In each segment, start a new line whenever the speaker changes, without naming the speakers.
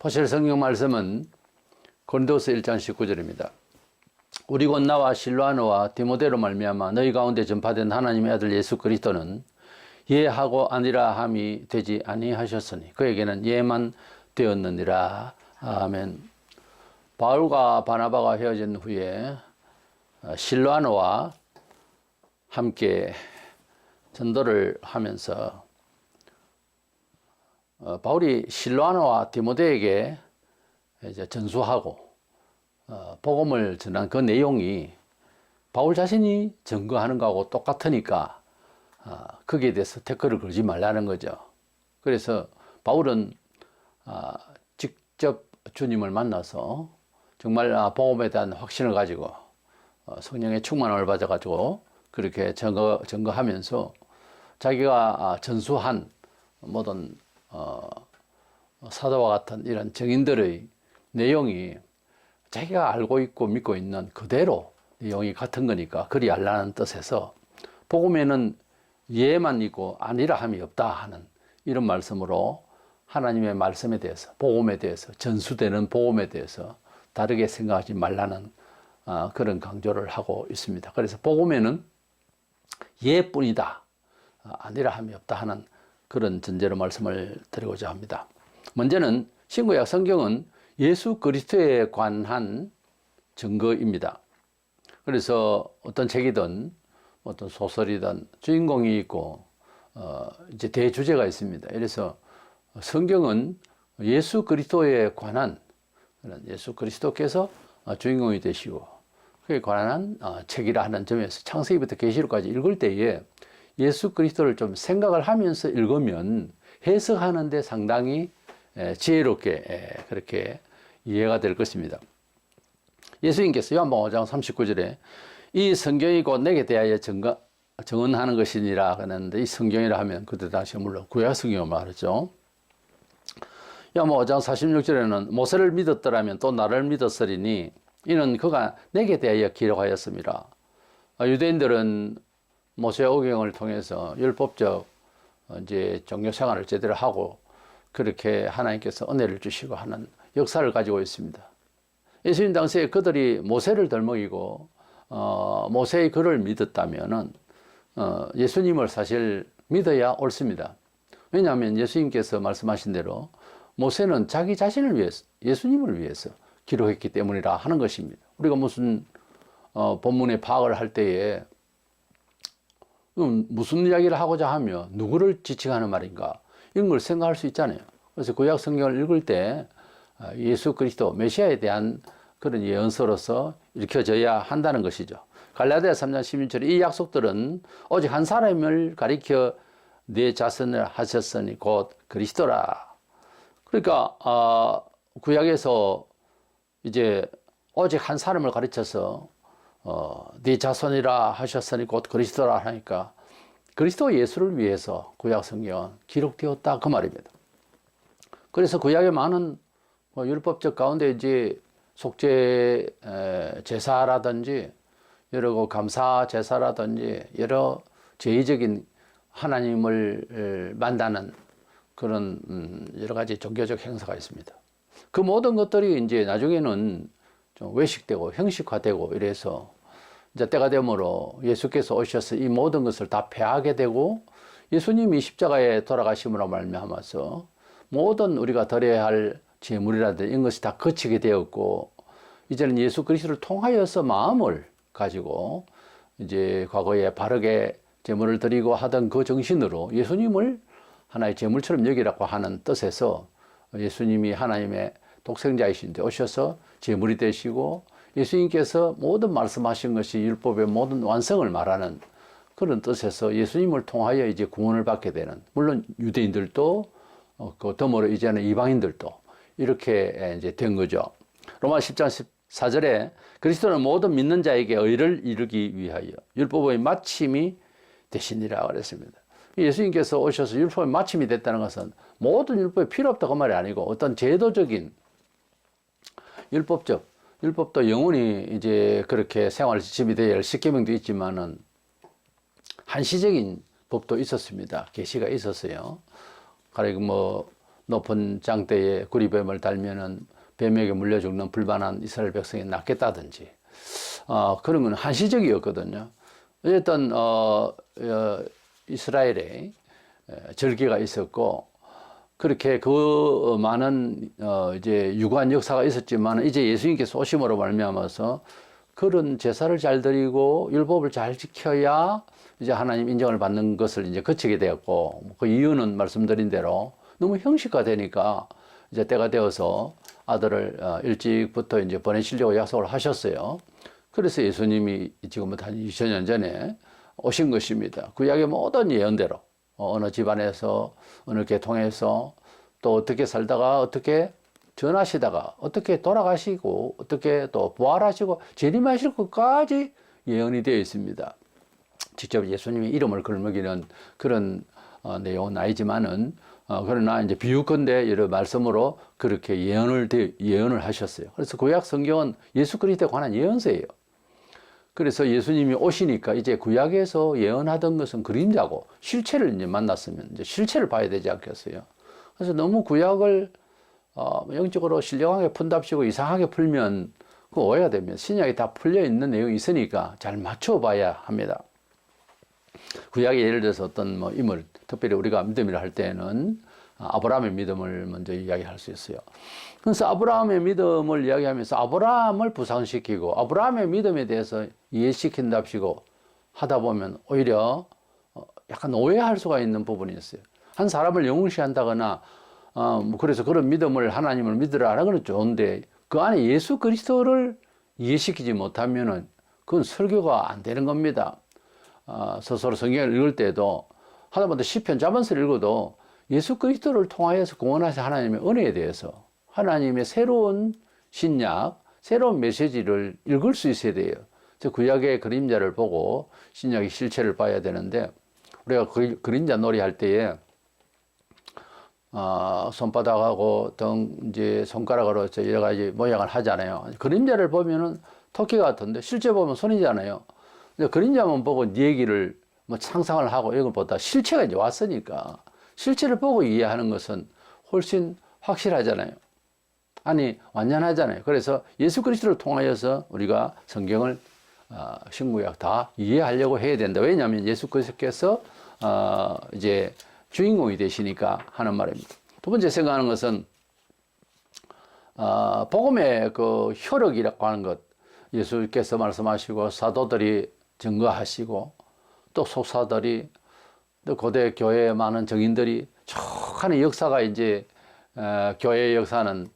보실 성경 말씀은 고린도서 1장 19절입니다. 우리 곧 나와 실로아노와 디모데로 말미암아 너희 가운데 전파된 하나님의 아들 예수 그리스도는 예하고 아니라 함이 되지 아니하셨으니 그에게는 예만 되었느니라. 아멘. 바울과 바나바가 헤어진 후에 실로아노와 함께 전도를 하면서 바울이 실로아노와 디모데에게 이제 전수하고 복음을 전한 그 내용이 바울 자신이 증거하는 거하고 똑같으니까 거기에 대해서 태클을 걸지 말라는 거죠. 그래서 바울은 직접 주님을 만나서 정말 복음에 대한 확신을 가지고 성령의 충만함을 받아가지고 그렇게 증거하면서 자기가 전수한 모든 사도와 같은 이런 증인들의 내용이 자기가 알고 있고 믿고 있는 그대로 내용이 같은 거니까 그리 알라는 뜻에서 복음에는 예만 있고 아니라 함이 없다 하는 이런 말씀으로 하나님의 말씀에 대해서 복음에 대해서 전수되는 복음에 대해서 다르게 생각하지 말라는 그런 강조를 하고 있습니다. 그래서 복음에는 예뿐이다 아니라 함이 없다 하는 그런 전제로 말씀을 드리고자 합니다. 먼저는 신구약 성경은 예수 그리스도에 관한 증거입니다. 그래서 어떤 책이든 어떤 소설이든 주인공이 있고 이제 대주제가 있습니다. 그래서 성경은 예수 그리스도에 관한 예수 그리스도께서 주인공이 되시고 그에 관한 책이라 하는 점에서 창세기부터 계시록까지 읽을 때에 예수 그리스도를 좀 생각을 하면서 읽으면 해석하는데 상당히 지혜롭게 그렇게 이해가 될 것입니다. 예수님께서 요한복음 5장 39절에 이 성경이 곧 내게 대하여 증언하는 것이니라 그랬는데 이 성경이라 하면 그때 당시 물론 구약 성경을 말하죠. 요한복음 5장 46절에는 모세를 믿었더라면 또 나를 믿었으리니 이는 그가 내게 대하여 기록하였습니다. 유대인들은 모세 오경을 통해서 율법적 이제 종교 생활을 제대로 하고 그렇게 하나님께서 은혜를 주시고 하는 역사를 가지고 있습니다. 예수님 당시에 그들이 모세를 덜먹이고 모세의 글을 믿었다면은 예수님을 사실 믿어야 옳습니다. 왜냐하면 예수님께서 말씀하신 대로 모세는 자기 자신을 위해서 예수님을 위해서 기록했기 때문이라 하는 것입니다. 우리가 무슨 본문의 파악을 할 때에 무슨 이야기를 하고자 하며 누구를 지칭하는 말인가 이런 걸 생각할 수 있잖아요. 그래서 구약 성경을 읽을 때 예수 그리스도 메시아에 대한 그런 예언서로서 읽혀져야 한다는 것이죠. 갈라디아 3장 16절에 이 약속들은 오직 한 사람을 가리켜 내 자선을 하셨으니 곧 그리스도라. 그러니까 구약에서 이제 오직 한 사람을 가르쳐서 네 자손이라 하셨으니 곧 그리스도라 하니까 그리스도 예수를 위해서 구약 성경은 기록되었다 그 말입니다. 그래서 구약의 많은 율법적 가운데 이제 속죄 제사라든지 여러 감사 제사라든지 여러 제의적인 하나님을 만나는 그런 여러 가지 종교적 행사가 있습니다. 그 모든 것들이 이제 나중에는 좀 외식되고 형식화되고 이래서 이제 때가 되므로 예수께서 오셔서 이 모든 것을 다 폐하게 되고 예수님이 십자가에 돌아가심으로 말미암아서 모든 우리가 드려야 할 제물이라든지 이런 것이 다 거치게 되었고 이제는 예수 그리스도를 통하여서 마음을 가지고 이제 과거에 바르게 제물을 드리고 하던 그 정신으로 예수님을 하나의 제물처럼 여기라고 하는 뜻에서 예수님이 하나님의 독생자이신데 오셔서 제물이 되시고 예수님께서 모든 말씀하신 것이 율법의 모든 완성을 말하는 그런 뜻에서 예수님을 통하여 이제 구원을 받게 되는 물론 유대인들도 그 덤으로 이제는 이방인들도 이렇게 이제 된 거죠. 로마 10장 14절에 그리스도는 모든 믿는 자에게 의를 이루기 위하여 율법의 마침이 되시니라 그랬습니다. 예수님께서 오셔서 율법의 마침이 됐다는 것은 모든 율법이 필요 없다 그 말이 아니고 어떤 제도적인 율법도 영원히 이제 그렇게 생활 지침이 되어야 할 십계명도 있지만은 한시적인 법도 있었습니다. 계시가 있었어요. 가령 높은 장대에 구리뱀을 달면은 뱀에게 물려 죽는 불반한 이스라엘 백성이 낫겠다든지 그런 건 한시적이었거든요. 어쨌든 이스라엘에 절기가 있었고 그렇게 그 많은 이제 유구한 역사가 있었지만 이제 예수님께서 오심으로 말미암아서 그런 제사를 잘 드리고 율법을 잘 지켜야 이제 하나님 인정을 받는 것을 이제 거치게 되었고 그 이유는 말씀드린 대로 너무 형식화되니까 이제 때가 되어서 아들을 일찍부터 이제 보내시려고 약속을 하셨어요. 그래서 예수님이 지금부터 한 2000년 전에 오신 것입니다. 구약의 모든 예언대로 어느 집안에서 어느 계통에서 또 어떻게 살다가 어떻게 전하시다가 어떻게 돌아가시고 어떻게 또 부활하시고 재림하실 것까지 예언이 되어 있습니다. 직접 예수님의 이름을 걸먹이는 그런 내용은 아니지만은 그러나 이제 비유컨대 여러 말씀으로 그렇게 예언을 하셨어요. 그래서 구약 성경은 예수 그리스도에 관한 예언서예요. 그래서 예수님이 오시니까 이제 구약에서 예언하던 것은 그림자고 실체를 이제 만났으면 이제 실체를 봐야 되지 않겠어요. 그래서 너무 구약을 영적으로 신령하게 푼답시고 이상하게 풀면 그 오해가 되면 신약이 다 풀려 있는 내용이 있으니까 잘 맞춰봐야 합니다. 구약에 예를 들어서 어떤 뭐 인물, 특별히 우리가 믿음이라 할 때는 아브라함의 믿음을 먼저 이야기할 수 있어요. 그래서 아브라함의 믿음을 이야기하면서 아브라함을 부상시키고 아브라함의 믿음에 대해서 이해시킨답시고 하다 보면 오히려 약간 오해할 수가 있는 부분이 있어요. 한 사람을 영웅시한다거나 그래서 그런 믿음을 하나님을 믿으라는 건 좋은데 그 안에 예수 그리스도를 이해시키지 못하면은 그건 설교가 안 되는 겁니다. 스스로 성경을 읽을 때도 하다못해 시편 자문서를 읽어도 예수 그리스도를 통하여서 공헌하신 하나님의 은혜에 대해서 하나님의 새로운 신약, 새로운 메시지를 읽을 수 있어야 돼요. 구약의 그림자를 보고 신약의 실체를 봐야 되는데 우리가 그림자 놀이 할 때에 손바닥하고 등 이제 손가락으로 여러 가지 모양을 하잖아요. 그림자를 보면은 토끼 같은데 실제 보면 손이잖아요. 근데 그림자만 보고 얘기를 뭐 상상을 하고 이런 것보다 실체가 이제 왔으니까 실체를 보고 이해하는 것은 훨씬 확실하잖아요. 아니 완전하잖아요. 그래서 예수 그리스도를 통하여서 우리가 성경을 신구약 다 이해하려고 해야 된다. 왜냐하면 예수 그리스도께서 이제 주인공이 되시니까 하는 말입니다. 두 번째 생각하는 것은 복음의 그 효력이라고 하는 것, 예수께서 말씀하시고 사도들이 증거하시고 또 속사들이 또 고대 교회에 많은 정인들이 쭉 하는 역사가 이제 교회의 역사는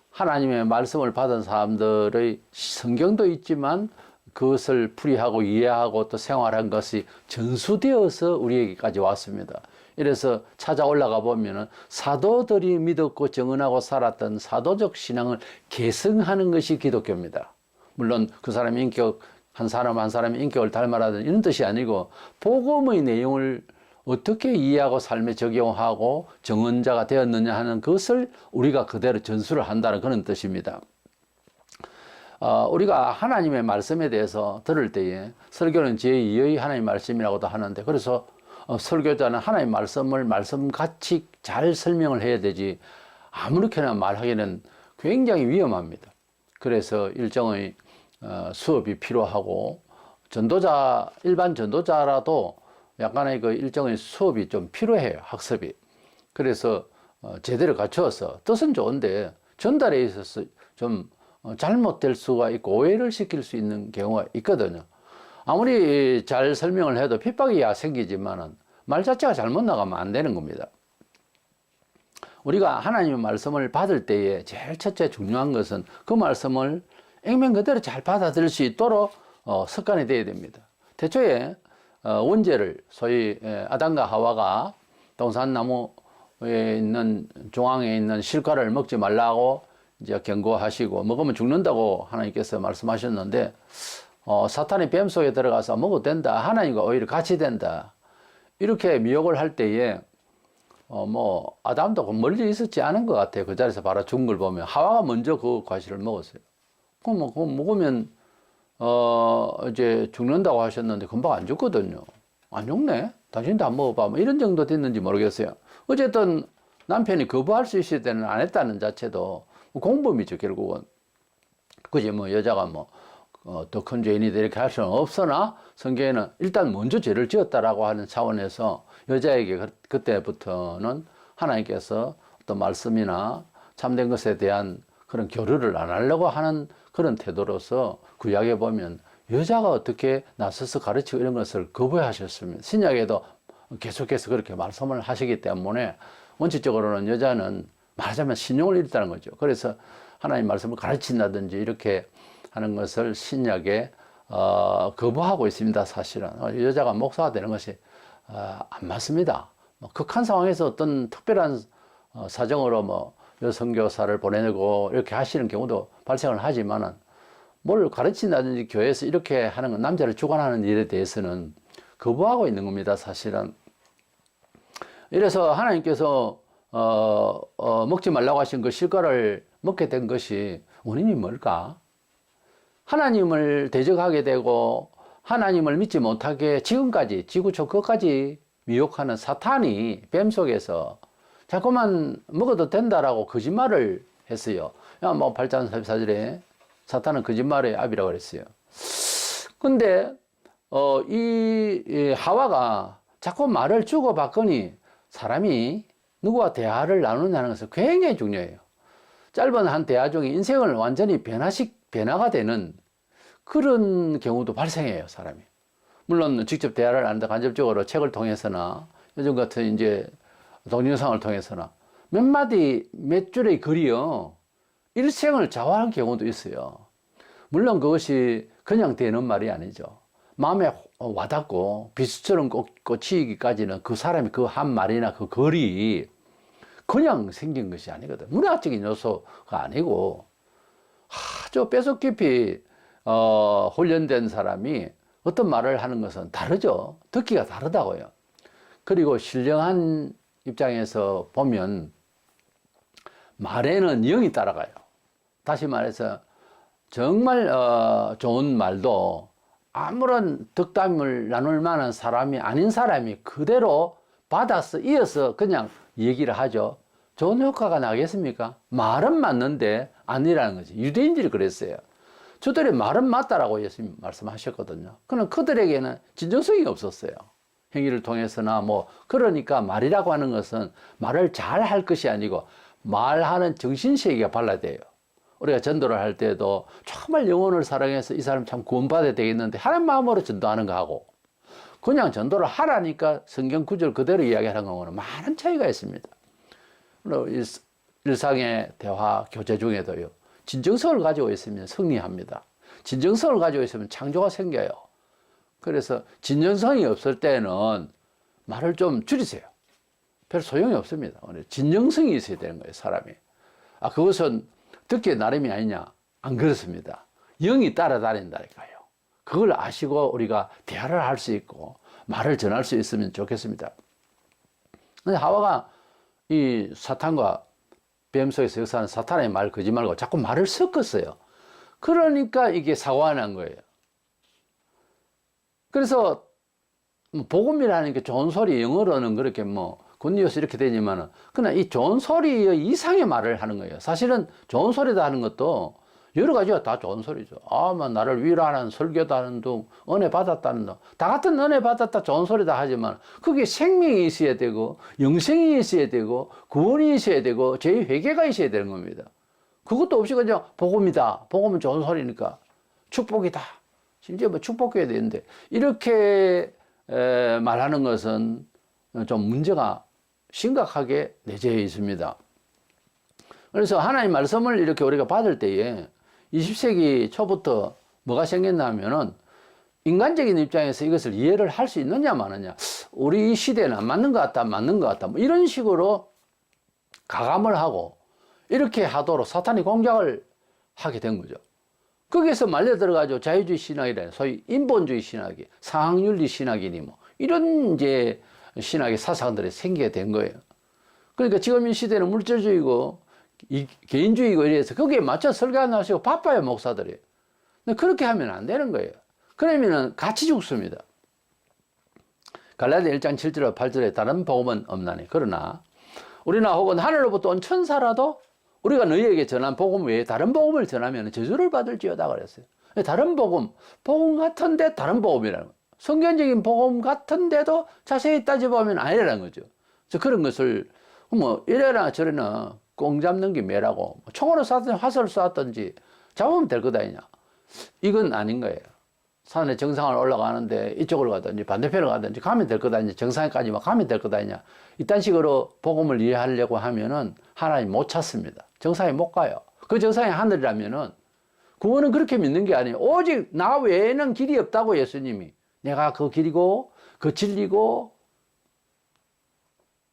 하나님의 말씀을 받은 사람들의 성경도 있지만 그것을 풀이하고 이해하고 또 생활한 것이 전수되어서 우리에게까지 왔습니다. 이래서 찾아 올라가 보면은 사도들이 믿었고 정언하고 살았던 사도적 신앙을 계승하는 것이 기독교입니다. 물론 그 사람의 인격, 한 사람 한 사람의 인격을 닮아라든 이런 뜻이 아니고 복음의 내용을 어떻게 이해하고 삶에 적용하고 정언자가 되었느냐 하는 것을 우리가 그대로 전수를 한다는 그런 뜻입니다. 우리가 하나님의 말씀에 대해서 들을 때에 설교는 제2의 하나님의 말씀이라고도 하는데 그래서 설교자는 하나님의 말씀을 말씀같이 잘 설명을 해야 되지 아무렇게나 말하기는 굉장히 위험합니다. 그래서 일정의 수업이 필요하고 전도자, 일반 전도자라도 약간의 그 일정의 수업이 좀 필요해요. 학습이. 그래서 제대로 갖춰서 뜻은 좋은데 전달에 있어서 좀 잘못될 수가 있고 오해를 시킬 수 있는 경우가 있거든요. 아무리 잘 설명을 해도 핍박이야 생기지만은 말 자체가 잘못 나가면 안 되는 겁니다. 우리가 하나님의 말씀을 받을 때에 제일 첫째 중요한 것은 그 말씀을 액면 그대로 잘 받아들일 수 있도록 습관이 되어야 됩니다. 태초에 원죄를 소위 아담과 하와가 동산나무에 있는 중앙에 있는 실과를 먹지 말라고 이제 경고하시고 먹으면 죽는다고 하나님께서 말씀하셨는데 사탄이 뱀 속에 들어가서 먹어도 된다. 하나님과 오히려 같이 된다. 이렇게 미혹을 할 때에 뭐 아담도 멀리 있었지 않은 것 같아요. 그 자리에서 바로 죽은 걸 보면 하와가 먼저 그 과실을 먹었어요. 그럼 그거 먹으면 이제 죽는다고 하셨는데 금방 안 죽거든요. 안 죽네? 당신도 안 먹어봐. 뭐 이런 정도 됐는지 모르겠어요. 어쨌든 남편이 거부할 수 있을 때는 안 했다는 자체도 공범이죠, 결국은. 그지, 뭐, 여자가 뭐, 더 큰 죄인이다 이렇게 할 수는 없으나 성경에는 일단 먼저 죄를 지었다라고 하는 차원에서 여자에게 그때부터는 하나님께서 어떤 말씀이나 참된 것에 대한 그런 교류를 안 하려고 하는 그런 태도로서 구약에 보면 여자가 어떻게 나서서 가르치고 이런 것을 거부하셨습니다. 신약에도 계속해서 그렇게 말씀을 하시기 때문에 원칙적으로는 여자는 말하자면 신용을 잃었다는 거죠. 그래서 하나님 말씀을 가르친다든지 이렇게 하는 것을 신약에 거부하고 있습니다. 사실은 여자가 목사가 되는 것이 안 맞습니다. 뭐 극한 상황에서 어떤 특별한 사정으로 뭐 여성교사를 보내고 이렇게 하시는 경우도 발생을 하지만은 뭘 가르친다든지 교회에서 이렇게 하는 건 남자를 주관하는 일에 대해서는 거부하고 있는 겁니다. 사실은. 이래서 하나님께서 먹지 말라고 하신 그 실과를 먹게 된 것이 원인이 뭘까? 하나님을 대적하게 되고 하나님을 믿지 못하게 지금까지 지구촌 끝까지 미혹하는 사탄이 뱀 속에서 자꾸만 먹어도 된다라고 거짓말을 했어요. 야, 뭐 8장 34절에 사탄은 거짓말의 아비라고 그랬어요. 근데 이 하와가 자꾸 말을 주고받거니 사람이 누구와 대화를 나누냐는 것은 굉장히 중요해요. 짧은 한 대화 중에 인생을 완전히 변화가 되는 그런 경우도 발생해요, 사람이. 물론 직접 대화를 안 하는데 간접적으로 책을 통해서나 요즘 같은 이제 동영상을 통해서나 몇 마디, 몇 줄의 글이요, 일생을 좌우하는 경우도 있어요. 물론 그것이 그냥 되는 말이 아니죠. 마음에 와닿고 비수처럼 꽂히기까지는 그 사람이 그 한 말이나 그 글이 그냥 생긴 것이 아니거든. 문화적인 요소가 아니고 아주 뼛속 깊이 훈련된 사람이 어떤 말을 하는 것은 다르죠. 듣기가 다르다고요. 그리고 신령한 입장에서 보면 말에는 영이 따라가요. 다시 말해서 정말 좋은 말도 아무런 덕담을 나눌 만한 사람이 아닌 사람이 그대로 받아서 이어서 그냥 얘기를 하죠. 좋은 효과가 나겠습니까? 말은 맞는데 아니라는 거지. 유대인들이 그랬어요. 저들의 말은 맞다라고 예수님 말씀하셨거든요. 그러나 그들에게는 진정성이 없었어요. 행위를 통해서나 뭐 그러니까 말이라고 하는 것은 말을 잘 할 것이 아니고 말하는 정신세계가 발라야 돼요. 우리가 전도를 할 때도 정말 영혼을 사랑해서 이 사람 참 구원받아야 되겠는데 하나님 마음으로 전도하는 거하고 그냥 전도를 하라니까 성경 구절 그대로 이야기하는 거는 많은 차이가 있습니다. 일상의 대화, 교제 중에도요. 진정성을 가지고 있으면 승리합니다. 진정성을 가지고 있으면 창조가 생겨요. 그래서 진정성이 없을 때는 말을 좀 줄이세요. 별 소용이 없습니다. 진정성이 있어야 되는 거예요, 사람이. 그것은 듣기에 나름이 아니냐? 안 그렇습니다. 영이 따라다닌다니까요. 그걸 아시고 우리가 대화를 할 수 있고 말을 전할 수 있으면 좋겠습니다. 근데 하와가 이 사탄과 뱀 속에서 역사하는 사탄의 말, 거짓말과 자꾸 말을 섞었어요. 그러니까 이게 사고가 난 거예요. 그래서 복음이라는 게 좋은 소리, 영어로는 그렇게 뭐 굿뉴스 이렇게 되지만은 그냥 이 좋은 소리 이상의 말을 하는 거예요. 사실은 좋은 소리다 하는 것도 여러 가지가 다 좋은 소리죠. 나를 위로하는 설교도 하는 둥, 은혜 받았다는 둥, 다 같은 은혜 받았다 좋은 소리다 하지만 그게 생명이 있어야 되고 영생이 있어야 되고 구원이 있어야 되고 죄의 회개가 있어야 되는 겁니다. 그것도 없이 그냥 복음이다. 복음은 좋은 소리니까 축복이다. 심지어 뭐 축복해야 되는데 이렇게 말하는 것은 좀 문제가 심각하게 내재해 있습니다. 그래서 하나님 말씀을 이렇게 우리가 받을 때에 20세기 초부터 뭐가 생겼나 하면은 인간적인 입장에서 이것을 이해를 할 수 있느냐 마느냐, 우리 시대는 안 맞는 것 같다, 맞는 것 같다, 뭐 이런 식으로 가감을 하고 이렇게 하도록 사탄이 공작을 하게 된 거죠. 거기에서 말려 들어가지고 자유주의 신학이라 소위 인본주의 신학이, 상황윤리 신학이니 뭐 이런 이제 신학의 사상들이 생기게 된 거예요. 그러니까 지금 이 시대는 물질주의고 개인주의고 이래서 거기에 맞춰 설교하는 하시고 바빠요, 목사들이. 근데 그렇게 하면 안 되는 거예요. 그러면은 같이 죽습니다. 갈라디아 1장 7절 8절에 다른 복음은 없나니. 그러나 우리나 혹은 하늘로부터 온 천사라도 우리가 너희에게 전한 복음 외에 다른 복음을 전하면 저주를 받을지어다 그랬어요. 다른 복음 같은데 다른 복음이라는 거예요. 성경적인 복음 같은데도 자세히 따져보면 아니라는 거죠. 그래서 그런 것을 뭐 이래나 저래나 꽁 잡는 게 매라고 총으로 쐈든지 화살을 쐈든지 잡으면 될 것 아니냐. 이건 아닌 거예요. 산의 정상을 올라가는데 이쪽으로 가든지 반대편으로 가든지 가면 될 것 아니냐. 정상까지만 가면 될 것 아니냐. 이딴 식으로 복음을 이해하려고 하면은 하나님 못 찾습니다. 정상에 못 가요. 그 정상이 하늘이라면은 구원은 그렇게 믿는 게 아니에요. 오직 나 외에는 길이 없다고 예수님이. 내가 그 길이고 그 진리고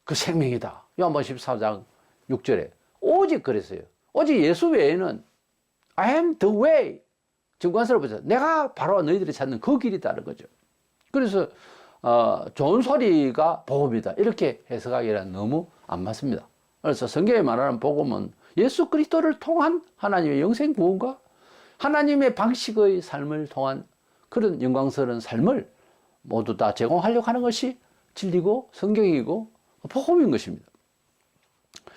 그 생명이다. 요한복음 14장 6절에 오직 그랬어요. 오직 예수 외에는 I am the way. 증거한서를 보자. 내가 바로 너희들이 찾는 그 길이다는 거죠. 그래서 좋은 소리가 복음이다. 이렇게 해석하기에는 너무 안 맞습니다. 그래서 성경에 말하는 복음은 예수 그리스도를 통한 하나님의 영생 구원과 하나님의 방식의 삶을 통한 그런 영광스러운 삶을 모두 다 제공하려고 하는 것이 진리고 성경이고 복음인 것입니다.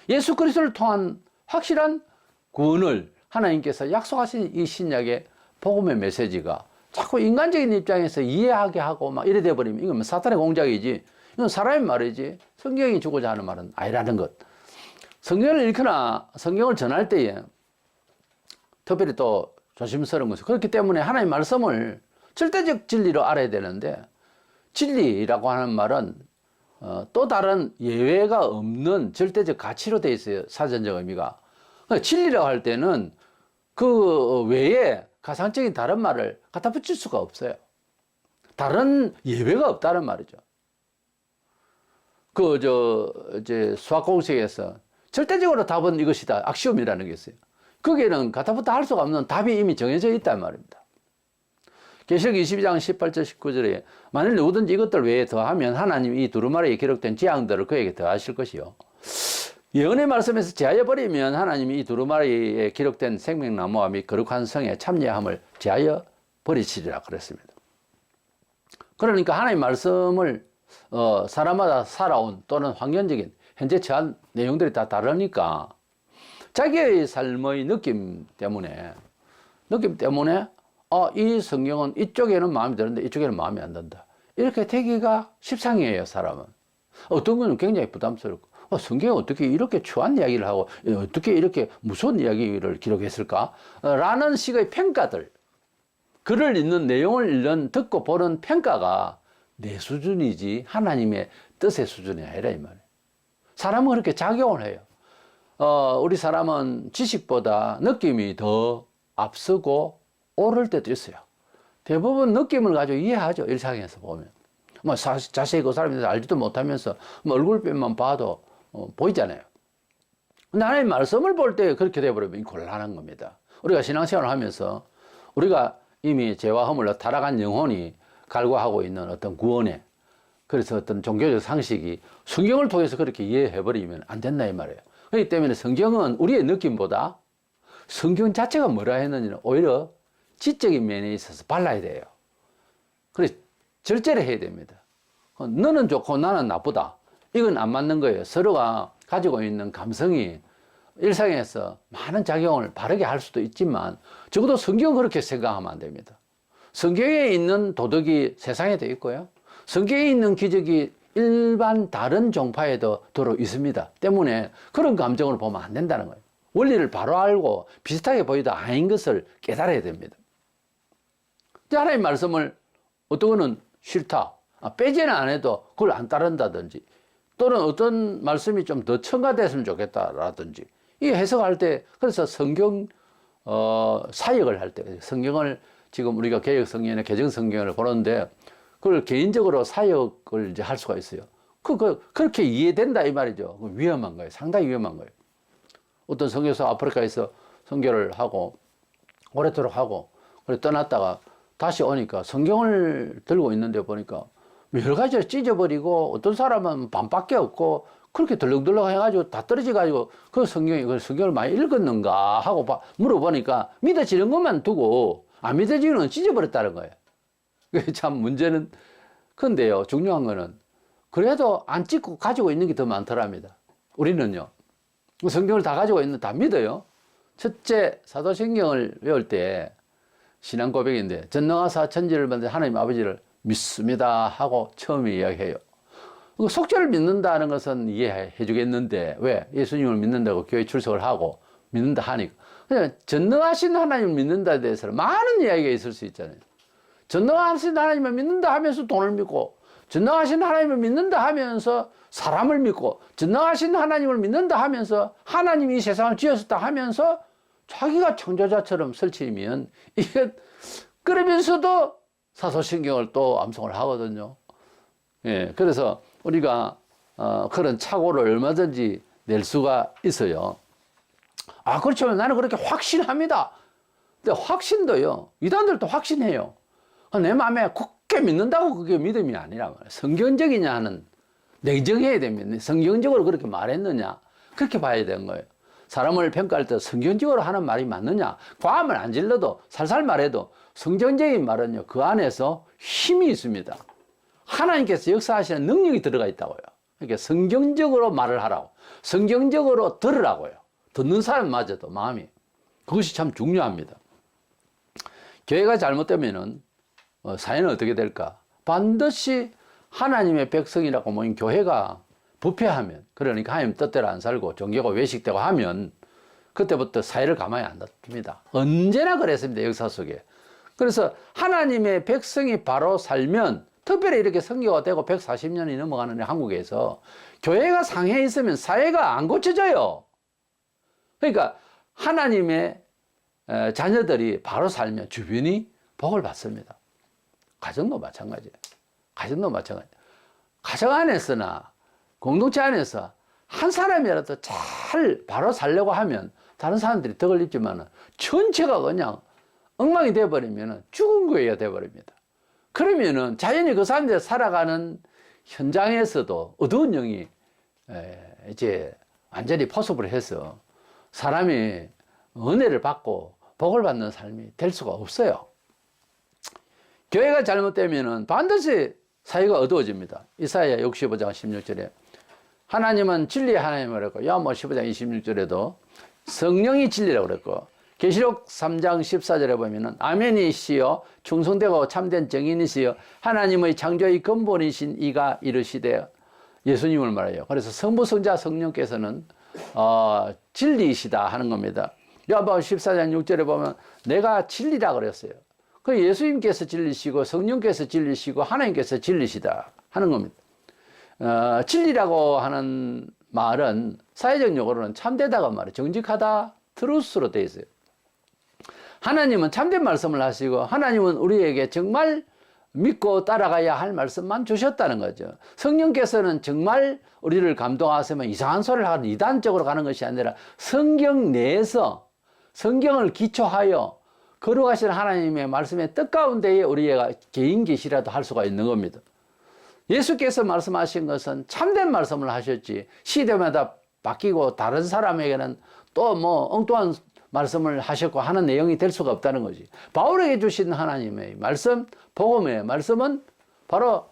예수 그리스도를 통한 확실한 구원을 하나님께서 약속하신 이 신약의 복음의 메시지가 자꾸 인간적인 입장에서 이해하게 하고 막 이래 돼버리면 이건 사탄의 공작이지, 이건 사람의 말이지 성경이 주고자 하는 말은 아니라는 것. 성경을 읽거나 성경을 전할 때에 특별히 또 조심스러운 것이, 그렇기 때문에 하나님의 말씀을 절대적 진리로 알아야 되는데, 진리라고 하는 말은 또 다른 예외가 없는 절대적 가치로 되어 있어요. 사전적 의미가. 그러니까 진리라고 할 때는 그 외에 가상적인 다른 말을 갖다 붙일 수가 없어요. 다른 예외가 없다는 말이죠. 이제 수학 공식에서 절대적으로 답은 이것이다. 악시움이라는 게 있어요. 거기에는 갖다 붙어 할 수가 없는 답이 이미 정해져 있단 말입니다. 계시록 22장 18절 19절에 만일 누구든지 이것들 외에 더하면 하나님이 이 두루마리에 기록된 재앙들을 그에게 더하실 것이요. 예언의 말씀에서 제하여 버리면 하나님이 이 두루마리에 기록된 생명나무와 및 거룩한 성의 참여함을 제하여 버리시리라 그랬습니다. 그러니까 하나님의 말씀을 사람마다 살아온 또는 환경적인 현재 처한 내용들이 다 다르니까 자기의 삶의 느낌 때문에 이 성경은 이쪽에는 마음에 드는데 이쪽에는 마음에 안 든다. 이렇게 되기가 십상이에요, 사람은. 어떤 거는 굉장히 부담스럽고, 성경이 어떻게 이렇게 추한 이야기를 하고 어떻게 이렇게 무서운 이야기를 기록했을까? 라는 식의 평가들, 글을 읽는 내용을 듣고 보는 평가가 내 수준이지 하나님의 뜻의 수준이 아니라 이 말이에요. 사람은 그렇게 작용을 해요. 우리 사람은 지식보다 느낌이 더 앞서고 오를 때도 있어요. 대부분 느낌을 가지고 이해하죠, 일상에서 보면. 자세히 그 사람이 알지도 못하면서 얼굴빛만 봐도 보이잖아요. 근데 하나님 말씀을 볼 때 그렇게 돼버리면 곤란한 겁니다. 우리가 신앙생활을 하면서 우리가 이미 죄와 허물로 타락한 영혼이 갈구하고 있는 어떤 구원에, 그래서 어떤 종교적 상식이 성경을 통해서 그렇게 이해해버리면 안 된다 이 말이에요. 그렇기 때문에 성경은 우리의 느낌보다 성경 자체가 뭐라 했는지는 오히려 지적인 면에 있어서 발라야 돼요. 그래서 절제를 해야 됩니다. 너는 좋고 나는 나쁘다. 이건 안 맞는 거예요. 서로가 가지고 있는 감성이 일상에서 많은 작용을 바르게 할 수도 있지만 적어도 성경은 그렇게 생각하면 안 됩니다. 성경에 있는 도덕이 세상에 도 있고요. 성경에 있는 기적이 일반 다른 종파에도 들어 있습니다. 때문에 그런 감정을 보면 안 된다는 거예요. 원리를 바로 알고 비슷하게 보이도 아닌 것을 깨달아야 됩니다. 하나님의 말씀을 어떤 거는 싫다, 빼지는 안 해도 그걸 안 따른다든지, 또는 어떤 말씀이 좀 더 첨가됐으면 좋겠다라든지, 이 해석할 때, 그래서 성경 사역을 할 때, 성경을 지금 우리가 개혁 성경이나 개정 성경을 보는데 그걸 개인적으로 사역을 이제 할 수가 있어요. 그렇게 이해된다 이 말이죠. 위험한 거예요. 상당히 위험한 거예요. 어떤 선교사 아프리카에서 선교를 하고 오랫도록 하고 그래 떠났다가 다시 오니까 성경을 들고 있는데 보니까 여러 가지를 찢어버리고, 어떤 사람은 반밖에 없고 그렇게 덜렁덜렁 해가지고 다 떨어져가지고 그 성경을 많이 읽었는가 하고 물어보니까 믿어지는 것만 두고 안 믿어지는 건 찢어버렸다는 거예요. 참 문제는 근데요, 중요한 거는 그래도 안 찢고 가지고 있는 게 더 많더랍니다. 우리는요, 성경을 다 가지고 있는, 다 믿어요. 첫째, 사도신경을 외울 때 신앙 고백인데, 전능하사 천지를 만든 하나님 아버지를 믿습니다 하고 처음에 이야기해요. 속죄를 믿는다는 것은 이해해 주겠는데, 왜? 예수님을 믿는다고 교회 출석을 하고 믿는다 하니까. 그냥 전능하신 하나님을 믿는다에 대해서는 많은 이야기가 있을 수 있잖아요. 전능하신 하나님을 믿는다 하면서 돈을 믿고, 전능하신 하나님을 믿는다 하면서 사람을 믿고, 전능하신 하나님을 믿는다 하면서 하나님이 이 세상을 지었다 하면서 자기가 창조자처럼 설치면, 이게 그러면서도 사도신경을 또 암송을 하거든요. 예, 그래서 우리가 그런 착오를 얼마든지 낼 수가 있어요. 아, 그렇지만 나는 그렇게 확신합니다. 근데 확신도요, 이단들도 확신해요. 내 마음에 굳게 믿는다고 그게 믿음이 아니라 말이에요. 성경적이냐 하는, 냉정해야 됩니다. 성경적으로 그렇게 말했느냐, 그렇게 봐야 되는 거예요. 사람을 평가할 때 성경적으로 하는 말이 맞느냐, 과함을 안 질러도 살살 말해도 성경적인 말은요, 그 안에서 힘이 있습니다. 하나님께서 역사하시는 능력이 들어가 있다고요. 그러니까 성경적으로 말을 하라고, 성경적으로 들으라고요. 듣는 사람마저도 마음이, 그것이 참 중요합니다. 교회가 잘못되면은 사회는 어떻게 될까? 반드시 하나님의 백성이라고 모인 교회가 부패하면, 그러니까 하나님 뜻대로 안 살고 종교가 외식되고 하면 그때부터 사회를 가만히 안 놔둡니다. 언제나 그랬습니다, 역사 속에. 그래서 하나님의 백성이 바로 살면, 특별히 이렇게 선교가 되고 140년이 넘어가는 한국에서 교회가 상해 있으면 사회가 안 고쳐져요. 그러니까 하나님의 자녀들이 바로 살면 주변이 복을 받습니다. 가정도 마찬가지예요. 가정도 마찬가지예요. 가정 안에서나 공동체 안에서 한 사람이라도 잘 바로 살려고 하면 다른 사람들이 덕을 입지만 전체가 그냥 엉망이 되어버리면 죽은 교회가 되어버립니다. 그러면은 자연히 그 사람들이 살아가는 현장에서도 어두운 영이 이제 완전히 포섭을 해서 사람이 은혜를 받고 복을 받는 삶이 될 수가 없어요. 교회가 잘못되면은 반드시 사회가 어두워집니다. 이사야 65장 16절에 하나님은 진리의 하나님이라고 그랬고, 요한복음 15장 26절에도 성령이 진리라고 그랬고, 계시록 3장 14절에 보면은 아멘이시여 충성되고 참된 정인이시여 하나님의 창조의 근본이신 이가 이르시되, 예수님을 말해요. 그래서 성부 성자 성령께서는 진리이시다 하는 겁니다. 요한복음 14장 6절에 보면 내가 진리라 그랬어요. 그 예수님께서 진리시고 성령께서 진리시고 하나님께서 진리시다 하는 겁니다. 진리라고 하는 말은 사회적 용어로는 참되다가 말이에요. 정직하다, 트루스로 되어 있어요. 하나님은 참된 말씀을 하시고 하나님은 우리에게 정말 믿고 따라가야 할 말씀만 주셨다는 거죠. 성령께서는 정말 우리를 감동하시면 이상한 소리를 하는 이단적으로 가는 것이 아니라 성경 내에서 성경을 기초하여 거룩하신 하나님의 말씀의 뜻 가운데에 우리가 개인 계시라도 할 수가 있는 겁니다. 예수께서 말씀하신 것은 참된 말씀을 하셨지 시대마다 바뀌고 다른 사람에게는 또 뭐 엉뚱한 말씀을 하셨고 하는 내용이 될 수가 없다는 거지. 바울에게 주신 하나님의 말씀, 복음의 말씀은 바로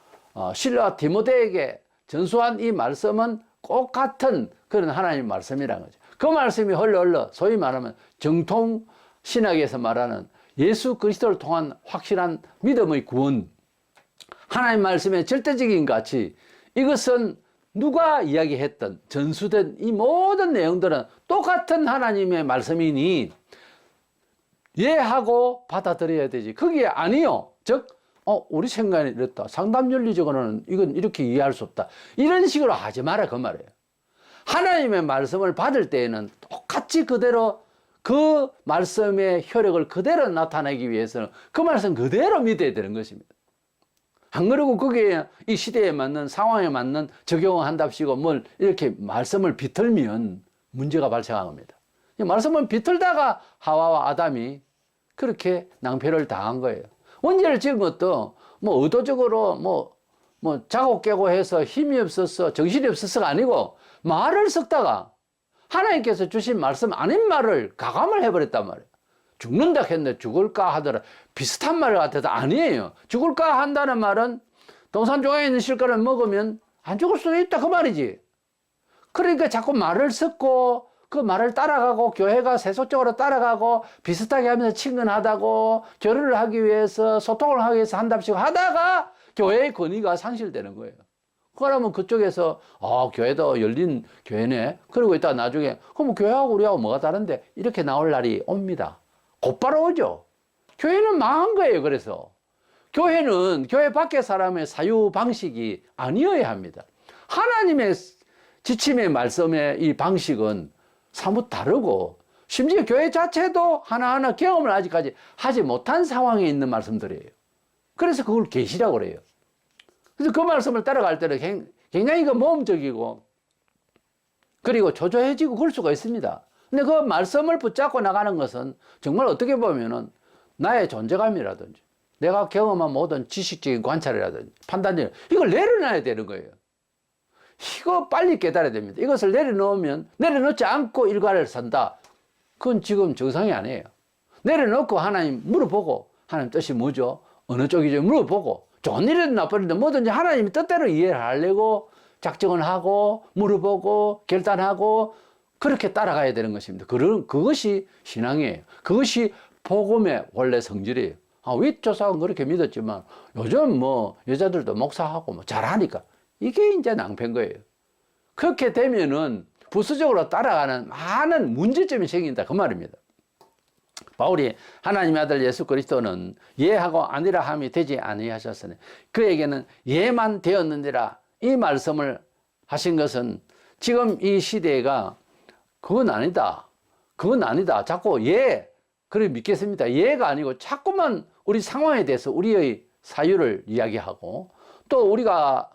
실로와 디모데에게 전수한 이 말씀은 꼭 같은 그런 하나님의 말씀이라는 거죠. 그 말씀이 흘러 소위 말하면 정통 신학에서 말하는 예수 그리스도를 통한 확실한 믿음의 구원, 하나님 말씀의 절대적인 가치, 이것은 누가 이야기했던 전수된 이 모든 내용들은 똑같은 하나님의 말씀이니 이해하고 받아들여야 되지. 그게 아니요. 즉 우리 생각이 이렇다, 상담윤리적으로는 이건 이렇게 이해할 수 없다, 이런 식으로 하지 마라 그 말이에요. 하나님의 말씀을 받을 때에는 똑같이 그대로 그 말씀의 효력을 그대로 나타내기 위해서는 그 말씀 그대로 믿어야 되는 것입니다. 안 그러고 거기에 이 시대에 맞는 상황에 맞는 적용을 한답시고 뭘 이렇게 말씀을 비틀면 문제가 발생합니다. 말씀을 비틀다가 하와와 아담이 그렇게 낭패를 당한 거예요. 원죄를 지은 것도 뭐 의도적으로 뭐 자고 깨고 해서 힘이 없어서 정신이 없어서가 아니고 말을 섞다가 하나님께서 주신 말씀 아닌 말을 가감을 해버렸단 말이에요. 죽는다 했는데 죽을까 하더라, 비슷한 말 같아도 아니에요. 죽을까 한다는 말은 동산 조각에 있는 실과를 먹으면 안 죽을 수도 있다 그 말이지. 그러니까 자꾸 말을 섞고 그 말을 따라가고 교회가 세속적으로 따라가고 비슷하게 하면서 친근하다고 결혼을 하기 위해서 소통을 하기 위해서 한답시고 하다가 교회의 권위가 상실되는 거예요. 그러면 그쪽에서 교회도 열린 교회네. 그러고 있다가 나중에 그럼 교회하고 우리하고 뭐가 다른데 이렇게 나올 날이 옵니다. 곧바로 오죠. 교회는 망한 거예요. 그래서 교회는 교회 밖의 사람의 사유 방식이 아니어야 합니다. 하나님의 지침의 말씀의 이 방식은 사뭇 다르고 심지어 교회 자체도 하나하나 경험을 아직까지 하지 못한 상황에 있는 말씀들이에요. 그래서 그걸 계시라고 그래요. 그래서 그 말씀을 따라갈 때는 굉장히 모험적이고 그리고 초조해지고 그럴 수가 있습니다. 근데 그 말씀을 붙잡고 나가는 것은 정말 어떻게 보면은 나의 존재감이라든지 내가 경험한 모든 지식적인 관찰이라든지 판단력 이걸 내려놔야 되는 거예요. 이거 빨리 깨달아야 됩니다. 이것을 내려놓지 않고 일과를 산다. 그건 지금 정상이 아니에요. 내려놓고 하나님 물어보고 하나님 뜻이 뭐죠? 어느 쪽이죠? 물어보고 좋은 일이든 나쁜 일이든 뭐든지 하나님의 뜻대로 이해를 하려고 작정을 하고 물어보고 결단하고 그렇게 따라가야 되는 것입니다. 그것이 신앙이에요. 그것이 복음의 원래 성질이에요. 윗조상은 그렇게 믿었지만 요즘 여자들도 목사하고 잘하니까 이게 이제 낭패인 거예요. 그렇게 되면은 부수적으로 따라가는 많은 문제점이 생긴다. 그 말입니다. 바울이 하나님의 아들 예수 그리스도는 예하고 아니라 함이 되지 아니하셨으니 그에게는 예만 되었느니라. 이 말씀을 하신 것은 지금 이 시대가 그건 아니다. 자꾸 그래 믿겠습니다. 예가 아니고 자꾸만 우리 상황에 대해서 우리의 사유를 이야기하고 또 우리가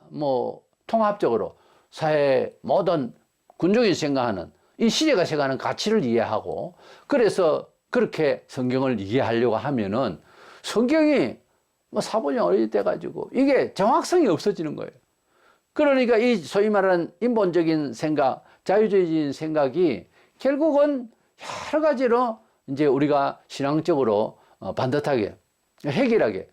통합적으로 사회 모든 군중이 생각하는 이 시대가 생각하는 가치를 이해하고 그래서 그렇게 성경을 이해하려고 하면은 성경이 사본이 어릴 때 가지고 이게 정확성이 없어지는 거예요. 그러니까 이 소위 말하는 인본적인 생각, 자유주의적인 생각이 결국은 여러 가지로 이제 우리가 신앙적으로 반듯하게 해결하게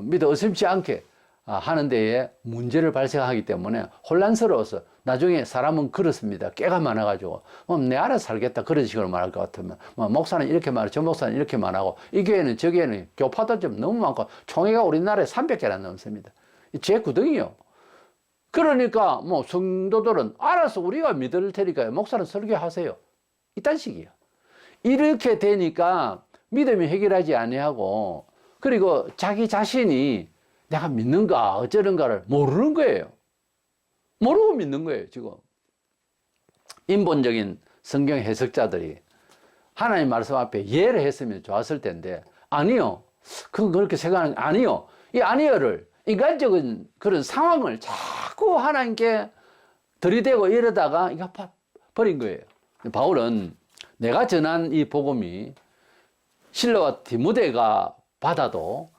믿어 의심치 않게 하는 데에 문제를 발생하기 때문에 혼란스러워서 나중에 사람은 그렇습니다. 깨가 많아가지고 내 알아서 살겠다 그런 식으로 말할 것 같으면 목사는 이렇게 말하고 저 목사는 이렇게 말하고 이 교회는 저 교회는 교파도 좀 너무 많고 총회가 우리나라에 300개나 넘습니다. 제 구덩이요. 그러니까 성도들은 알아서 우리가 믿을 테니까 목사는 설교하세요. 이딴 식이에요. 이렇게 되니까 믿음이 해결하지 아니하고 그리고 자기 자신이 내가 믿는가 어쩌는가를 모르는 거예요. 모르고 믿는 거예요. 지금 인본적인 성경 해석자들이 하나님 말씀 앞에 예를 했으면 좋았을 텐데 아니요. 그건 그렇게 생각하는 아니요. 이 아니요를 인간적인 그런 상황을 자꾸 하나님께 들이대고 이러다가 이거 버린 거예요. 바울은 내가 전한 이 복음이 실로와 디모데가 받아도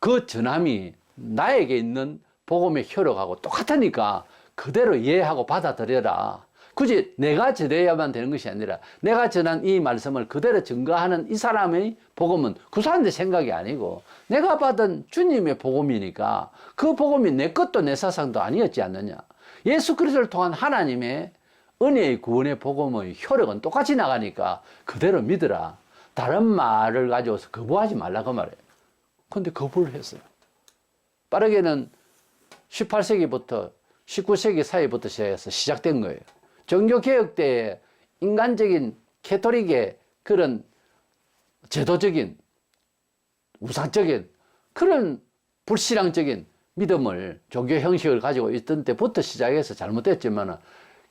그 전함이 나에게 있는 복음의 효력하고 똑같으니까 그대로 이해하고 받아들여라. 굳이 내가 전해야만 되는 것이 아니라 내가 전한 이 말씀을 그대로 증거하는 이 사람의 복음은 그 사람의 생각이 아니고 내가 받은 주님의 복음이니까 그 복음이 내 것도 내 사상도 아니었지 않느냐. 예수 그리스도를 통한 하나님의 은혜의 구원의 복음의 효력은 똑같이 나가니까 그대로 믿으라. 다른 말을 가지고서 거부하지 말라 그 말이에요. 근데 거부를 했어요. 빠르게는 18세기부터 19세기 사이부터 시작해서 시작된 거예요. 종교개혁 때에 인간적인 캐토릭의 그런 제도적인 우상적인 그런 불신앙적인 믿음을 종교 형식을 가지고 있던 때부터 시작해서 잘못됐지만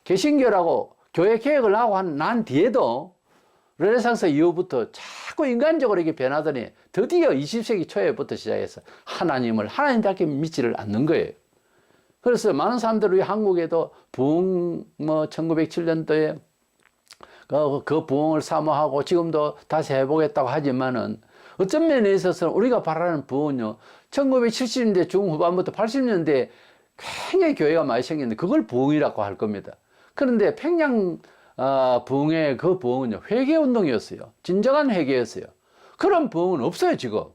개신교라고 교회 개혁을 하고 난 뒤에도 르네상스 이후부터 자꾸 인간적으로 이렇게 변하더니 드디어 20세기 초에부터 시작해서 하나님을 하나님답게 믿지를 않는 거예요. 그래서 많은 사람들이 한국에도 부흥 1907년도에 그 부흥을 사모하고 지금도 다시 해보겠다고 하지만은 어떤 면에 있어서는 우리가 바라는 부흥은요 1970년대 중후반부터 80년대에 굉장히 교회가 많이 생겼는데 그걸 부흥이라고 할 겁니다. 그런데 평양 부흥의 그 부흥은요 회개운동이었어요. 진정한 회개였어요. 그런 부흥은 없어요 지금.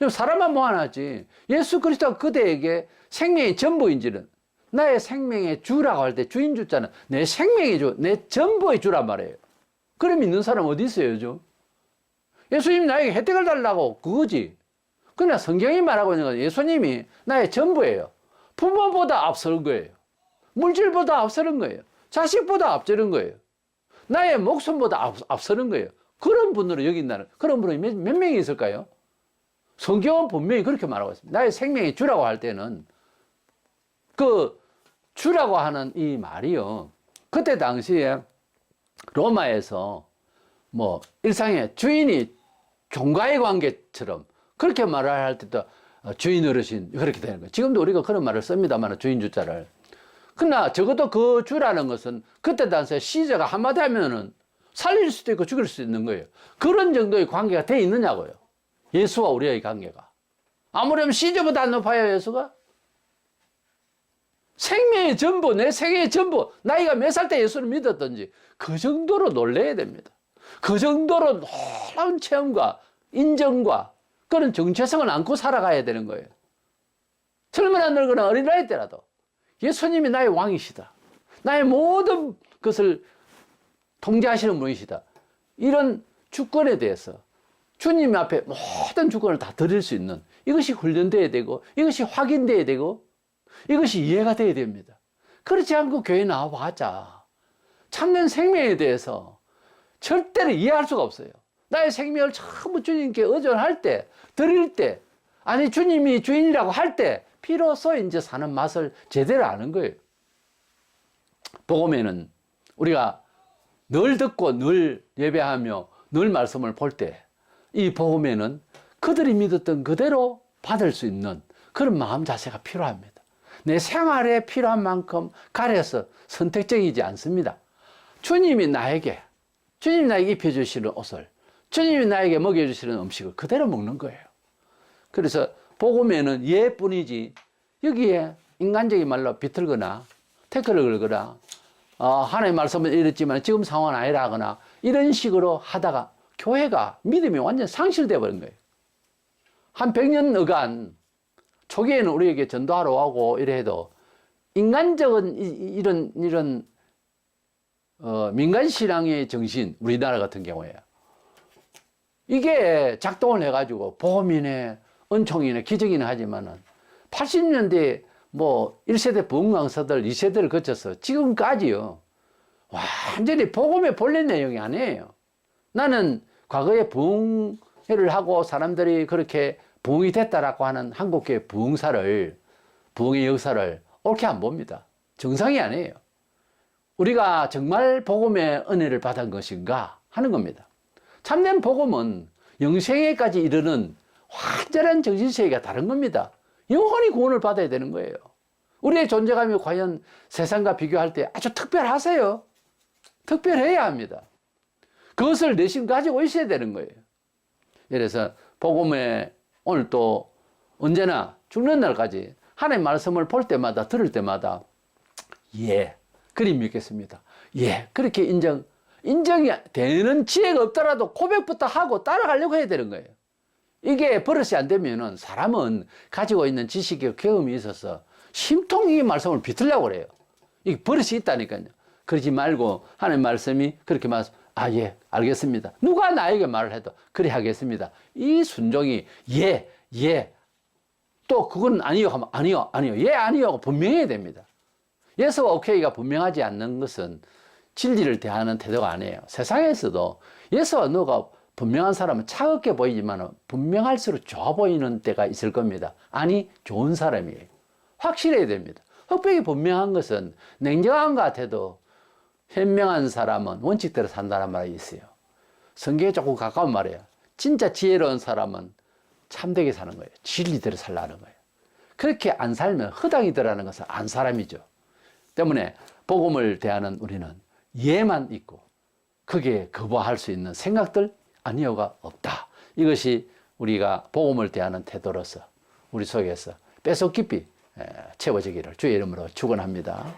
사람만 모아놨지 예수 그리스도가 그대에게 생명의 전부인지는 나의 생명의 주라고 할 때 주인 주자는 내 생명의 주, 내 전부의 주란 말이에요. 그럼 믿는 사람 어디 있어요, 요즘? 예수님 나에게 혜택을 달라고 그거지. 그러나 성경이 말하고 있는 건 예수님이 나의 전부예요. 부모보다 앞서는 거예요. 물질보다 앞서는 거예요. 자식보다 앞서는 거예요. 나의 목숨보다 앞서는 거예요. 그런 분으로 여긴다는, 그런 분이 몇 명이 있을까요? 성경은 분명히 그렇게 말하고 있습니다. 나의 생명의 주라고 할 때는 그 주라고 하는 이 말이요. 그때 당시에 로마에서 뭐 일상의 주인이 종가의 관계처럼 그렇게 말을 할 때도 주인 어르신 그렇게 되는 거예요. 지금도 우리가 그런 말을 씁니다만 주인 주자를. 그러나 적어도 그 주라는 것은 그때 당시에 시제가 한마디 하면은 살릴 수도 있고 죽일 수도 있는 거예요. 그런 정도의 관계가 돼 있느냐고요. 예수와 우리의 관계가. 아무렴 시제보다 안 높아요, 예수가? 생명의 전부, 내 생애의 전부, 나이가 몇 살 때 예수를 믿었던지 그 정도로 놀라야 됩니다. 그 정도로 놀라운 체험과 인정과 그런 정체성을 안고 살아가야 되는 거예요. 젊으나 늙으나 어린아이 때라도 예수님이 나의 왕이시다. 나의 모든 것을 통제하시는 분이시다. 이런 주권에 대해서 주님 앞에 모든 주권을 다 드릴 수 있는 이것이 훈련되어야 되고 이것이 확인되어야 되고 이것이 이해가 돼야 됩니다. 그렇지 않고 교회 나와봤자 참된 생명에 대해서 절대로 이해할 수가 없어요. 나의 생명을 전부 주님께 의존할 때, 드릴 때, 아니 주님이 주인이라고 할 때 비로소 이제 사는 맛을 제대로 아는 거예요. 복음에는 우리가 늘 듣고 늘 예배하며 늘 말씀을 볼 때 이 복음에는 그들이 믿었던 그대로 받을 수 있는 그런 마음 자세가 필요합니다. 내 생활에 필요한 만큼 가려서 선택적이지 않습니다. 주님이 나에게 입혀주시는 옷을, 주님이 나에게 먹여주시는 음식을 그대로 먹는 거예요. 그래서 복음에는 예뿐이지 여기에 인간적인 말로 비틀거나 태클을 걸거나 하나님의 말씀은 이랬지만 지금 상황은 아니라 하거나 이런 식으로 하다가 교회가 믿음이 완전 상실되어 버린 거예요. 한 100년여간 초기에는 우리에게 전도하러 오고 이래 해도 인간적인 이런 민간신앙의 정신, 우리나라 같은 경우에 이게 작동을 해가지고 보험이네, 은총이네, 기적이네 하지만은 80년대 뭐 1세대 부흥 강사들 2세대를 거쳐서 지금까지요 완전히 복음의 본래 내용이 아니에요. 나는 과거에 부흥회를 하고 사람들이 그렇게 부흥이 됐다라고 하는 한국교회 부흥의 역사를 옳게 안 봅니다. 정상이 아니에요. 우리가 정말 복음의 은혜를 받은 것인가 하는 겁니다. 참된 복음은 영생에까지 이르는 완전한 정신세계가 다른 겁니다. 영원히 구원을 받아야 되는 거예요. 우리의 존재감이 과연 세상과 비교할 때 아주 특별하세요. 특별해야 합니다. 그것을 내심 가지고 있어야 되는 거예요. 그래서 복음에 오늘 또 언제나 죽는 날까지 하나님의 말씀을 볼 때마다 들을 때마다 그리 믿겠습니다. 그렇게 인정이 되는 지혜가 없더라도 고백부터 하고 따라가려고 해야 되는 거예요. 이게 버릇이 안 되면은 사람은 가지고 있는 지식과 경험이 있어서 심통이 말씀을 비틀려고 그래요. 이게 버릇이 있다니까요. 그러지 말고 하나님 말씀이 그렇게 말씀, 알겠습니다. 누가 나에게 말을 해도 그래 하겠습니다. 이 순종이 또 그건 아니요 하면 아니요 아니요 하고 분명해야 됩니다. 예스와 오케이가 분명하지 않는 것은 진리를 대하는 태도가 아니에요. 세상에서도 예스와 노가 분명한 사람은 차갑게 보이지만 분명할수록 좋아 보이는 때가 있을 겁니다. 아니 좋은 사람이에요. 확실해야 됩니다. 흑백이 분명한 것은 냉정한 것 같아도 현명한 사람은 원칙대로 산다는 말이 있어요. 성경에 조금 가까운 말이에요. 진짜 지혜로운 사람은 참되게 사는 거예요. 진리대로 살라는 거예요. 그렇게 안 살면 허당이더라는 것은 안 사람이죠. 때문에 복음을 대하는 우리는 예만 있고 그게 거부할 수 있는 생각들 아니요가 없다. 이것이 우리가 복음을 대하는 태도로서 우리 속에서 뼛속 깊이 채워지기를 주의 이름으로 축원합니다.